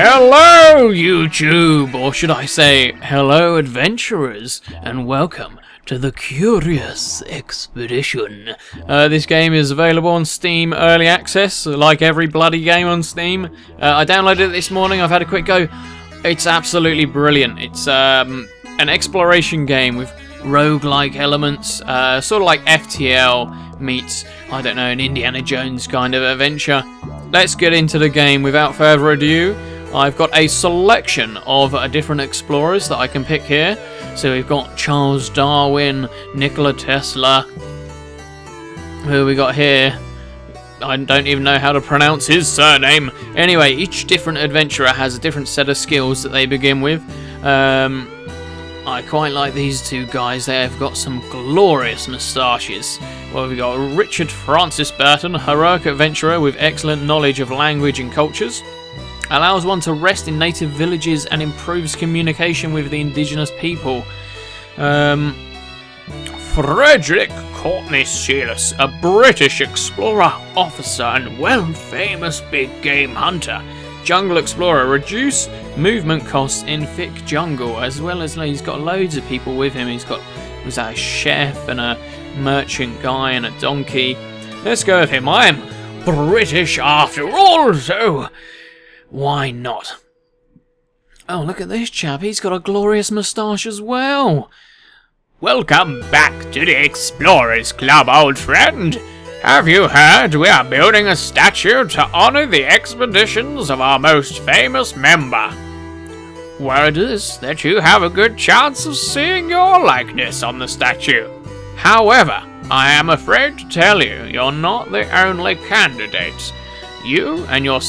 Hello, YouTube! Or should I say, hello, adventurers, and welcome to the Curious Expedition. This game is available on Steam Early Access, like every bloody game on Steam. I downloaded it this morning, I've had a quick go. It's absolutely brilliant. It's an exploration game with roguelike elements, sort of like FTL meets, I don't know, an Indiana Jones kind of adventure. Let's get into the game without further ado. I've got a selection of different explorers that I can pick here. So we've got Charles Darwin, Nikola Tesla. Who we got here? I don't even know how to pronounce his surname. Anyway, each different adventurer has a different set of skills that they begin with. I quite like these two guys. They've got some glorious moustaches. Well, we've got Richard Francis Burton, heroic adventurer with excellent knowledge of language and cultures. Allows one to rest in native villages and improves communication with the indigenous people. Frederick Courtney Sealis, a British explorer, officer and world-famous big game hunter. Jungle explorer, reduce movement costs in thick jungle, as well as he's got loads of people with him. He's got a chef and a merchant guy and a donkey. Let's go with him. I am British after all, so why not? Oh, look at this chap. He's got a glorious moustache as well. Welcome back to the Explorers Club, old friend. Have you heard we are building a statue to honor the expeditions of our most famous member? Word is that you have a good chance of seeing your likeness on the statue. However, I am afraid to tell you, you're not the only candidate. You and your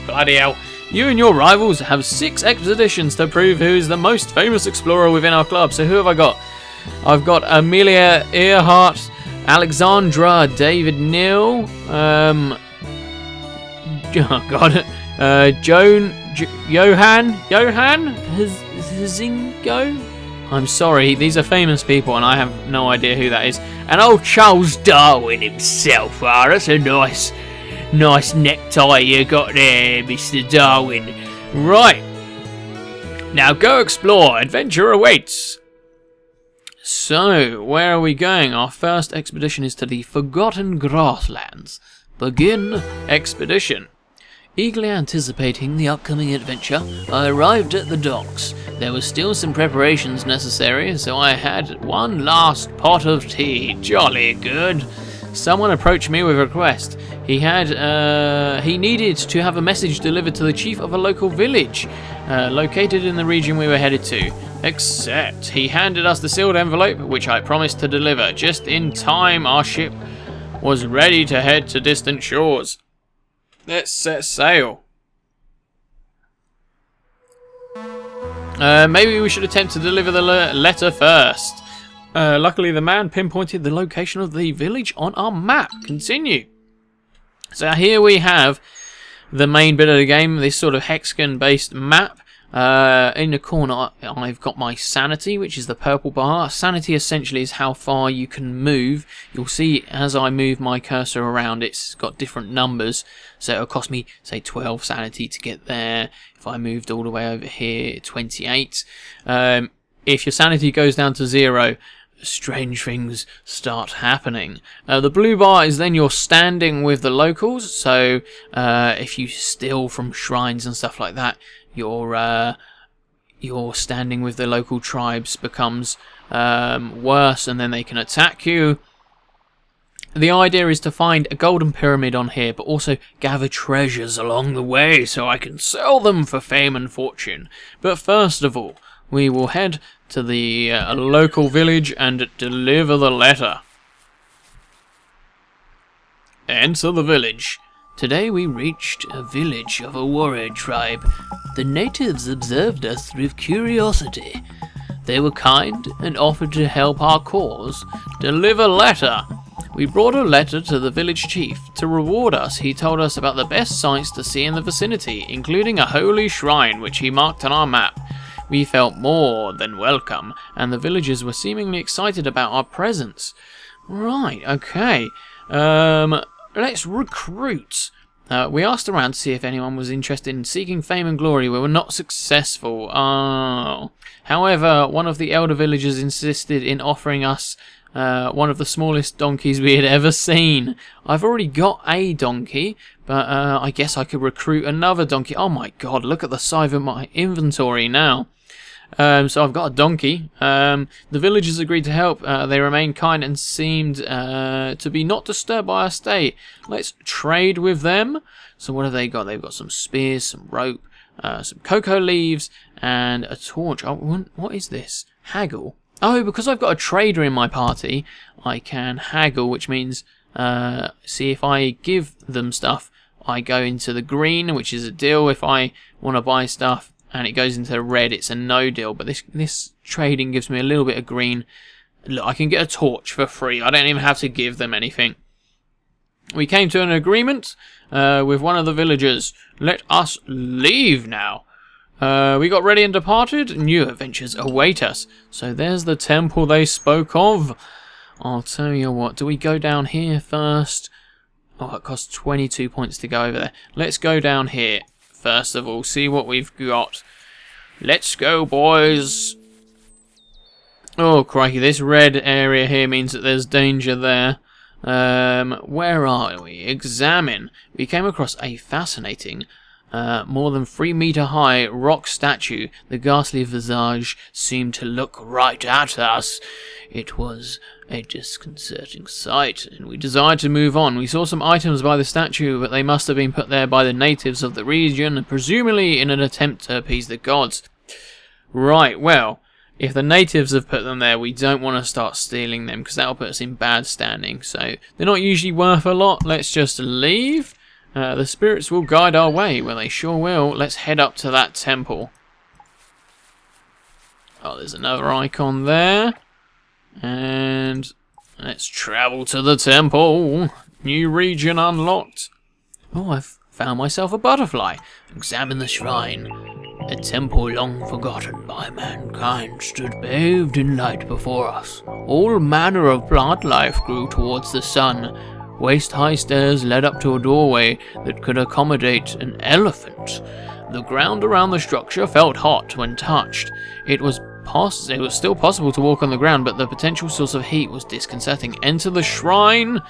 bloody hell. You and your rivals have 6 expeditions to prove who's the most famous explorer within our club. So who have I got? I've got Amelia Earhart, Alexandra David Neal, Johan Hazingo. I'm sorry, these are famous people and I have no idea who that is. And old Charles Darwin himself. That's a nice necktie you got there, Mr. Darwin. Right. Now go explore. Adventure awaits. So, where are we going? Our first expedition is to the Forgotten Grasslands. Begin expedition. Eagerly anticipating the upcoming adventure, I arrived at the docks. There were still some preparations necessary, so I had one last pot of tea. Jolly good. Someone approached me with a request. He needed to have a message delivered to the chief of a local village, located in the region we were headed to. Except he handed us the sealed envelope, which I promised to deliver. Just in time, our ship was ready to head to distant shores. Let's set sail. Maybe we should attempt to deliver the letter first. Luckily, the man pinpointed the location of the village on our map. Continue. So here we have the main bit of the game, this sort of hexagon-based map. In the corner, I've got my sanity, which is the purple bar. Sanity essentially is how far you can move. You'll see as I move my cursor around, it's got different numbers. So it'll cost me, say, 12 sanity to get there. If I moved all the way over here, 28. If your sanity goes down to 0, strange things start happening. The blue bar is then your standing with the locals. So if you steal from shrines and stuff like that, your standing with the local tribes becomes worse, and then they can attack you. The idea is to find a golden pyramid on here, but also gather treasures along the way so I can sell them for fame and fortune. But first of all, we will head to the local village and deliver the letter. Enter the village. Today we reached a village of a warrior tribe. The natives observed us with curiosity. They were kind and offered to help our cause. Deliver letter. We brought a letter to the village chief. To reward us, he told us about the best sights to see in the vicinity, including a holy shrine which he marked on our map. We felt more than welcome, and the villagers were seemingly excited about our presence. Right, okay. Let's recruit. We asked around to see if anyone was interested in seeking fame and glory. We were not successful. Oh. However, one of the elder villagers insisted in offering us one of the smallest donkeys we had ever seen. I've already got a donkey, but I guess I could recruit another donkey. Oh my god, look at the size of my inventory now. So I've got a donkey. The villagers agreed to help. They remained kind and seemed to be not disturbed by our state. Let's trade with them. So what have they got? They've got some spears, some rope, some cocoa leaves, and a torch. Oh, what is this? Haggle. Oh, because I've got a trader in my party, I can haggle, which means, see, if I give them stuff, I go into the green, which is a deal. If I want to buy stuff, and it goes into red, it's a no deal. But this trading gives me a little bit of green. Look, I can get a torch for free. I don't even have to give them anything. We came to an agreement with one of the villagers. Let us leave now. We got ready and departed. New adventures await us. So there's the temple they spoke of. I'll tell you what. Do we go down here first? Oh, it costs 22 points to go over there. Let's go down here. First of all, see what we've got. Let's go, boys. Oh, crikey, this red area here means that there's danger there. Where are we? Examine. We came across a fascinating, more than 3 meter high rock statue. The ghastly visage seemed to look right at us. It was a disconcerting sight, and we desired to move on. We saw some items by the statue, but they must have been put there by the natives of the region, presumably in an attempt to appease the gods. Right, well, if the natives have put them there, we don't want to start stealing them, because that'll put us in bad standing. So they're not usually worth a lot. Let's just leave. The spirits will guide our way. Well, they sure will. Let's head up to that temple. Oh, there's another icon there. And let's travel to the temple. New region unlocked. Oh, I've found myself a butterfly. Examine the shrine. A temple long forgotten by mankind stood bathed in light before us. All manner of plant life grew towards the sun. Waist-high stairs led up to a doorway that could accommodate an elephant. The ground around the structure felt hot when touched. It was still possible to walk on the ground, but the potential source of heat was disconcerting. Enter the shrine.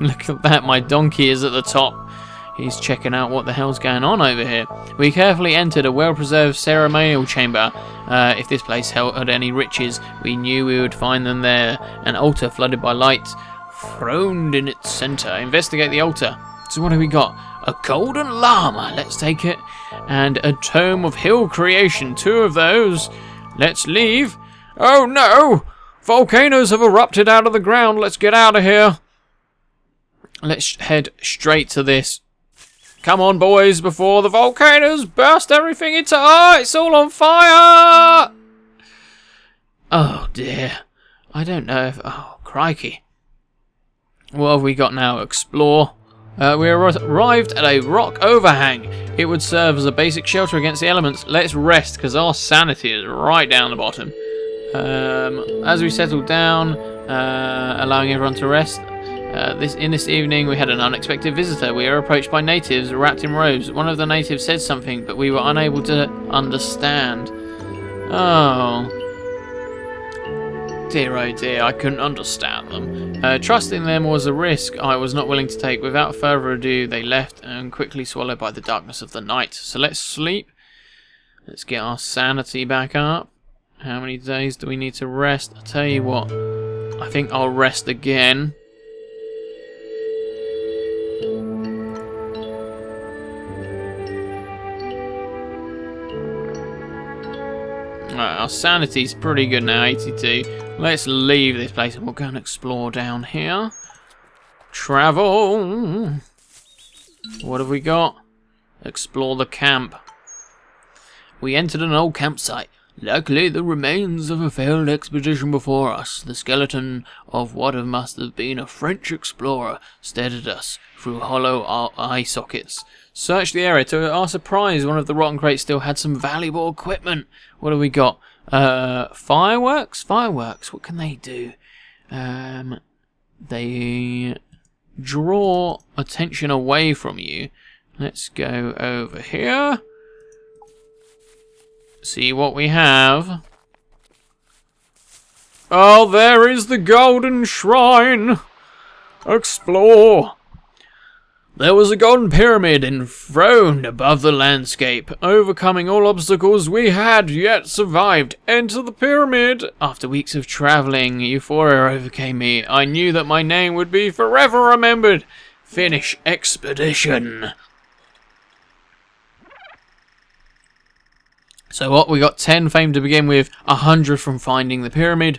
Look at that, my donkey is at the top. He's checking out what the hell's going on over here. We carefully entered a well-preserved ceremonial chamber. If this place held any riches, we knew we would find them there. An altar flooded by light throned in its center. Investigate the altar. So what have we got? A golden llama. Let's take it. And a tome of hill creation. 2 of those. Let's leave. Oh no! Volcanoes have erupted out of the ground. Let's get out of here. Let's head straight to this. Come on, boys, before the volcanoes burst everything into... Oh, it's all on fire! Oh, dear. I don't know if... Oh, crikey. What have we got now? Explore. We arrived at a rock overhang. It would serve as a basic shelter against the elements. Let's rest, because our sanity is right down the bottom. As we settled down, allowing everyone to rest, this evening we had an unexpected visitor. We were approached by natives wrapped in robes. One of the natives said something, but we were unable to understand. Oh. Dear, oh dear, I couldn't understand them. Trusting them was a risk I was not willing to take. Without further ado, they left and quickly swallowed by the darkness of the night. So let's sleep. Let's get our sanity back up. How many days do we need to rest? I'll tell you what, I think I'll rest again. Right, our sanity's pretty good now, 82. Let's leave this place and we'll go and explore down here. Travel. What have we got? Explore the camp. We entered an old campsite. Likely the remains of a failed expedition before us. The skeleton of what must have been a French explorer stared at us through hollow eye sockets. Searched the area. To our surprise, one of the rotten crates still had some valuable equipment. What have we got? Fireworks? Fireworks. What can they do? They draw attention away from you. Let's go over here. See what we have. Oh, there is the golden shrine. Explore. There was a golden pyramid enthroned above the landscape. Overcoming all obstacles, we had yet survived. Enter the pyramid. After weeks of traveling, euphoria overcame me. I knew that my name would be forever remembered. Finish expedition. So what, we got 10 fame to begin with, 100 from finding the pyramid,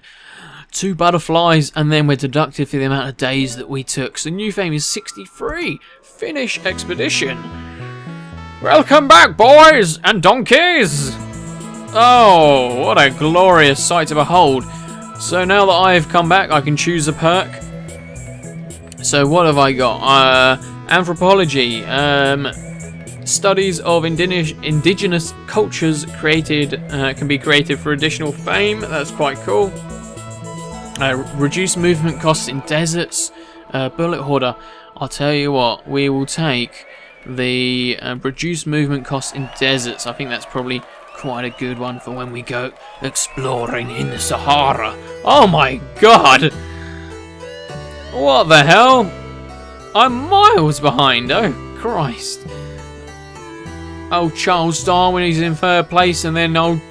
2 butterflies, and then we're deducted for the amount of days that we took. So new fame is 63. Finish expedition. Welcome back, boys and donkeys. Oh, what a glorious sight to behold. So now that I've come back, I can choose a perk. So what have I got? Anthropology. Studies of indigenous cultures created can be created for additional fame. That's quite cool. Reduce movement costs in deserts. Bullet hoarder. I'll tell you what, we will take the reduce movement costs in deserts. I think that's probably quite a good one for when we go exploring in the Sahara. Oh my god! What the hell? I'm miles behind. Oh Christ. Old Charles Darwin, he's in third place, and then old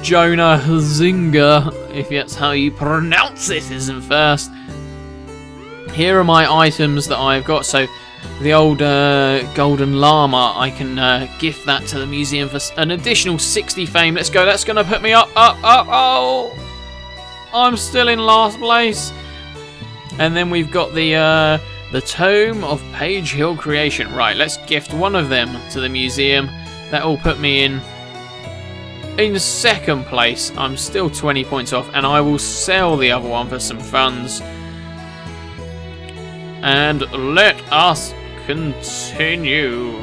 Jonah Zinga, if that's how you pronounce it, is in first. Here are my items that I've got. So the old golden llama, I can gift that to the museum for an additional 60 fame. Let's go. That's going to put me up. Oh, I'm still in last place. And then we've got the Tome of Page Hill Creation. Right, let's gift one of them to the museum. That will put me in second place. I'm still 20 points off, and I will sell the other one for some funds. And let us continue.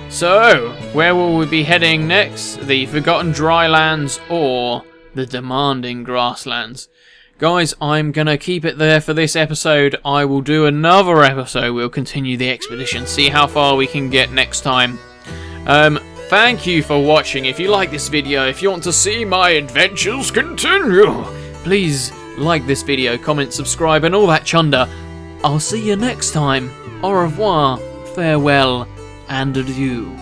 So, where will we be heading next? The Forgotten Drylands or the Demanding Grasslands? Guys, I'm going to keep it there for this episode. I will do another episode. We'll continue the expedition, see how far we can get next time. Thank you for watching. If you like this video, if you want to see my adventures continue, please like this video, comment, subscribe, and all that chunder. I'll see you next time. Au revoir, farewell, and adieu.